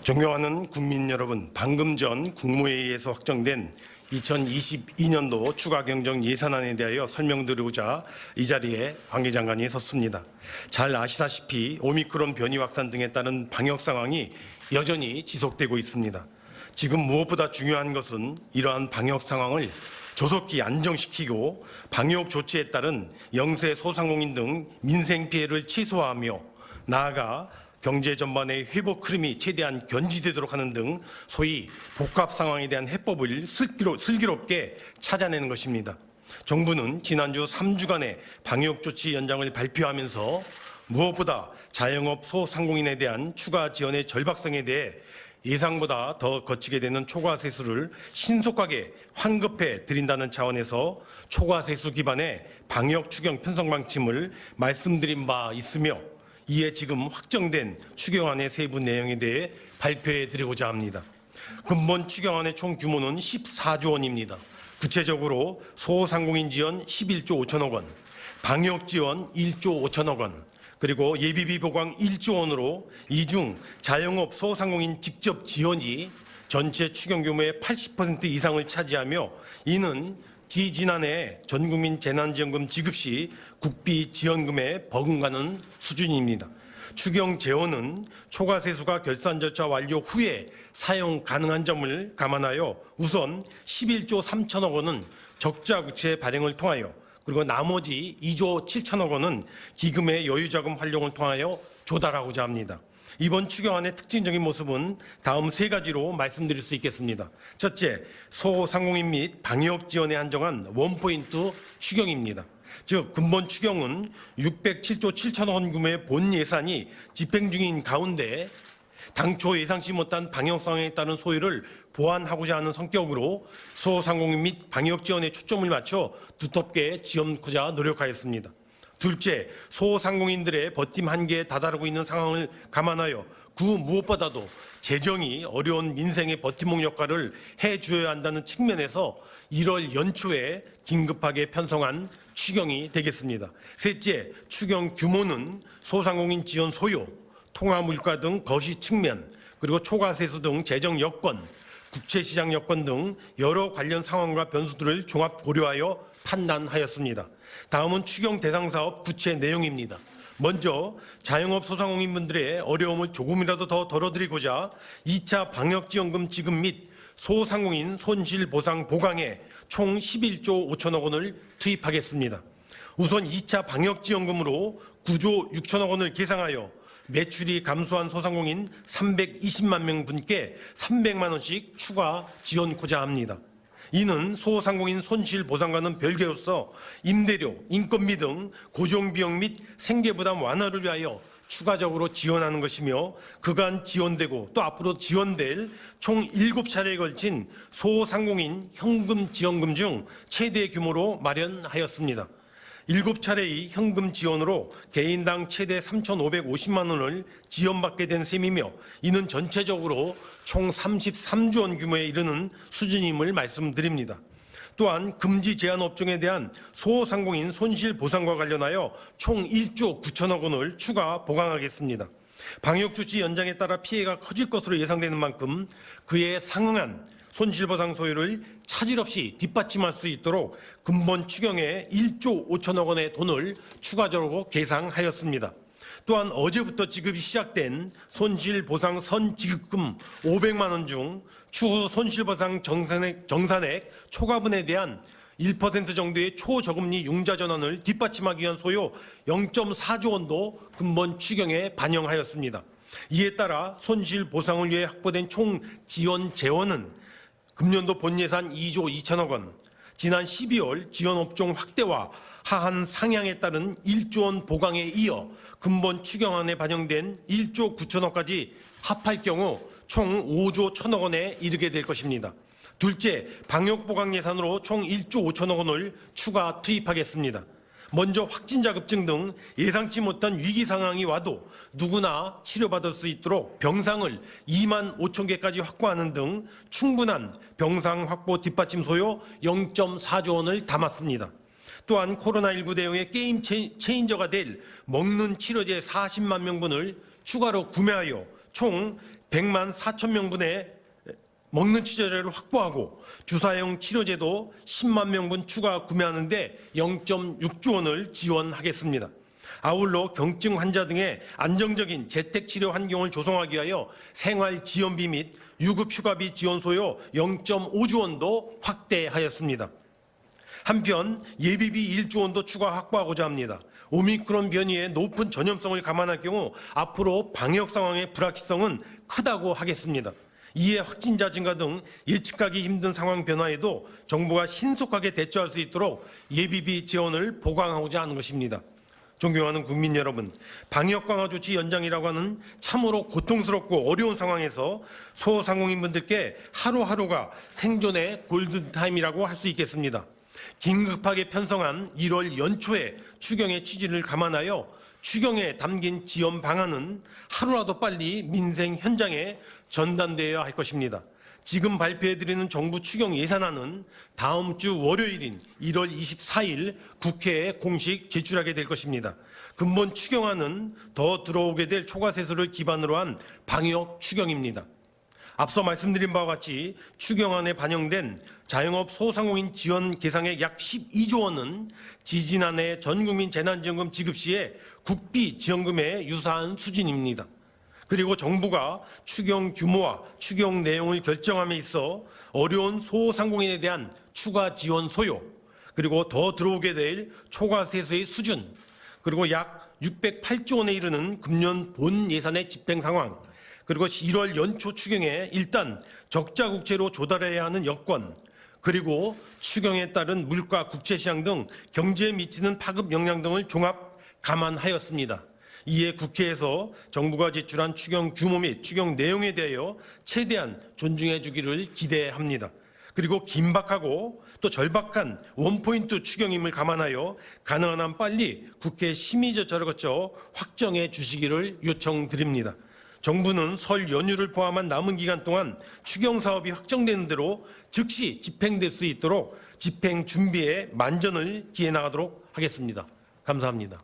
존경하는 국민 여러분, 방금 전 국무회의에서 확정된 2022년도 추가 경정 예산안에 대하여 설명드리고자 이 자리에 관계장관이 섰습니다. 잘 아시다시피 오미크론 변이 확산 등에 따른 방역 상황이 여전히 지속되고 있습니다. 지금 무엇보다 중요한 것은 이러한 방역 상황을 조속히 안정시키고 방역 조치에 따른 영세 소상공인 등 민생 피해를 최소화하며 나아가 경제 전반의 회복 흐름이 최대한 견지되도록 하는 등 소위 복합 상황에 대한 해법을 슬기롭게 찾아내는 것입니다. 정부는 지난주 3주간의 방역 조치 연장을 발표하면서 무엇보다 자영업 소상공인에 대한 추가 지원의 절박성에 대해 예상보다 더 거치게 되는 초과세수를 신속하게 환급해 드린다는 차원에서 초과세수 기반의 방역 추경 편성 방침을 말씀드린 바 있으며 이에 지금 확정된 추경안의 세부 내용에 대해 발표해 드리고자 합니다. 근본 추경안의 총 규모는 14조 원입니다. 구체적으로 소상공인 지원 11조 5천억 원, 방역 지원 1조 5천억 원, 그리고 예비비 보강 1조 원으로 이 중 자영업 소상공인 직접 지원이 전체 추경 규모의 80% 이상을 차지하며 이는 지난해 전국민 재난지원금 지급 시 국비 지원금에 버금가는 수준입니다. 추경 재원은 초과세수가 결산 절차 완료 후에 사용 가능한 점을 감안하여 우선 11조 3천억 원은 적자구체 발행을 통하여 그리고 나머지 2조 7천억 원은 기금의 여유자금 활용을 통하여 조달하고자 합니다. 이번 추경안의 특징적인 모습은 다음 세 가지로 말씀드릴 수 있겠습니다. 첫째, 소상공인 및 방역 지원에 한정한 원포인트 추경입니다. 즉 근본 추경은 607조 7천억 원 규모의 본 예산이 집행 중인 가운데 당초 예상치 못한 방역 상황에 따른 소요를 보완하고자 하는 성격으로 소상공인 및 방역 지원에 초점을 맞춰 두텁게 지원하고자 노력하였습니다. 둘째, 소상공인들의 버팀 한계에 다다르고 있는 상황을 감안하여 그 무엇보다도 재정이 어려운 민생의 버팀목 역할을 해주어야 한다는 측면에서 1월 연초에 긴급하게 편성한 추경이 되겠습니다. 셋째, 추경 규모는 소상공인 지원 소요, 통화물가 등 거시 측면, 그리고 초과세수 등 재정 여건, 국채시장 여건 등 여러 관련 상황과 변수들을 종합 고려하여 판단하였습니다. 다음은 추경 대상 사업 구체 내용입니다. 먼저 자영업 소상공인분들의 어려움을 조금이라도 더 덜어드리고자 2차 방역지원금 지급 및 소상공인 손실보상 보강에 총 11조 5천억 원을 투입하겠습니다. 우선 2차 방역지원금으로 9조 6천억 원을 계상하여 매출이 감소한 소상공인 320만 명 분께 300만 원씩 추가 지원코자 합니다. 이는 소상공인 손실보상과는 별개로서 임대료, 인건비 등 고정비용 및 생계부담 완화를 위하여 추가적으로 지원하는 것이며 그간 지원되고 또 앞으로 지원될 총 7차례에 걸친 소상공인 현금 지원금 중 최대 규모로 마련하였습니다. 7차례의 현금 지원으로 개인당 최대 3,550만 원을 지원받게 된 셈이며 이는 전체적으로 총 33조 원 규모에 이르는 수준임을 말씀드립니다. 또한 금지 제한 업종에 대한 소상공인 손실보상과 관련하여 총 1조 9천억 원을 추가 보강하겠습니다. 방역조치 연장에 따라 피해가 커질 것으로 예상되는 만큼 그에 상응한 손실보상 소요를 차질 없이 뒷받침할 수 있도록 근본 추경에 1조 5천억 원의 돈을 추가적으로 계상하였습니다. 또한 어제부터 지급이 시작된 손실보상 선지급금 500만 원 중 추후 손실보상 정산액 초과분에 대한 1% 정도의 초저금리 융자 전환을 뒷받침하기 위한 소요 0.4조 원도 근본 추경에 반영하였습니다. 이에 따라 손실보상을 위해 확보된 총 지원 재원은 금년도 본예산 2조 2천억 원, 지난 12월 지원업종 확대와 하한 상향에 따른 1조 원 보강에 이어 근본 추경안에 반영된 1조 9천억까지 합할 경우 총 5조 1천억 원에 이르게 될 것입니다. 둘째, 방역 보강 예산으로 총 1조 5천억 원을 추가 투입하겠습니다. 먼저 확진자 급증 등 예상치 못한 위기 상황이 와도 누구나 치료받을 수 있도록 병상을 2만 5천 개까지 확보하는 등 충분한 병상 확보 뒷받침 소요 0.4조 원을 담았습니다. 또한 코로나19 대응의 게임 체인저가 될 먹는 치료제 40만 명분을 추가로 구매하여 총 100만 4천 명분의 먹는 치료제를 확보하고 주사형 치료제도 10만 명분 추가 구매하는 데 0.6조 원을 지원하겠습니다. 아울러 경증 환자 등의 안정적인 재택치료 환경을 조성하기 위하여 생활지원비 및 유급휴가비 지원소요 0.5조 원도 확대하였습니다. 한편 예비비 1조 원도 추가 확보하고자 합니다. 오미크론 변이의 높은 전염성을 감안할 경우 앞으로 방역 상황의 불확실성은 크다고 하겠습니다. 이에 확진자 증가 등 예측하기 힘든 상황 변화에도 정부가 신속하게 대처할 수 있도록 예비비 지원을 보강하고자 하는 것입니다. 존경하는 국민 여러분, 방역 강화 조치 연장이라고 하는 참으로 고통스럽고 어려운 상황에서 소상공인분들께 하루하루가 생존의 골든타임이라고 할 수 있겠습니다. 긴급하게 편성한 1월 연초에 추경의 취지를 감안하여 추경에 담긴 지원 방안은 하루라도 빨리 민생 현장에 전단되어야 할 것입니다. 지금 발표해드리는 정부 추경 예산안은 다음 주 월요일인 1월 24일 국회에 공식 제출하게 될 것입니다. 근본 추경안은 더 들어오게 될 초과세수를 기반으로 한 방역 추경입니다. 앞서 말씀드린 바와 같이 추경안에 반영된 자영업 소상공인 지원 계상액 약 12조 원은 지지난해 전국민 재난지원금 지급 시에 국비 지원금에 유사한 수준입니다. 그리고 정부가 추경 규모와 추경 내용을 결정함에 있어 어려운 소상공인에 대한 추가 지원 소요, 그리고 더 들어오게 될 초과세수의 수준, 그리고 약 608조 원에 이르는 금년 본 예산의 집행 상황, 그리고 1월 연초 추경에 일단 적자 국채로 조달해야 하는 여건, 그리고 추경에 따른 물가 국채시장 등 경제에 미치는 파급 영향 등을 종합 감안하였습니다. 이에 국회에서 정부가 제출한 추경 규모 및 추경 내용에 대하여 최대한 존중해 주기를 기대합니다. 그리고 긴박하고 또 절박한 원포인트 추경임을 감안하여 가능한 한 빨리 국회 심의절차를 거쳐 확정해 주시기를 요청드립니다. 정부는 설 연휴를 포함한 남은 기간 동안 추경 사업이 확정되는 대로 즉시 집행될 수 있도록 집행 준비에 만전을 기해 나가도록 하겠습니다. 감사합니다.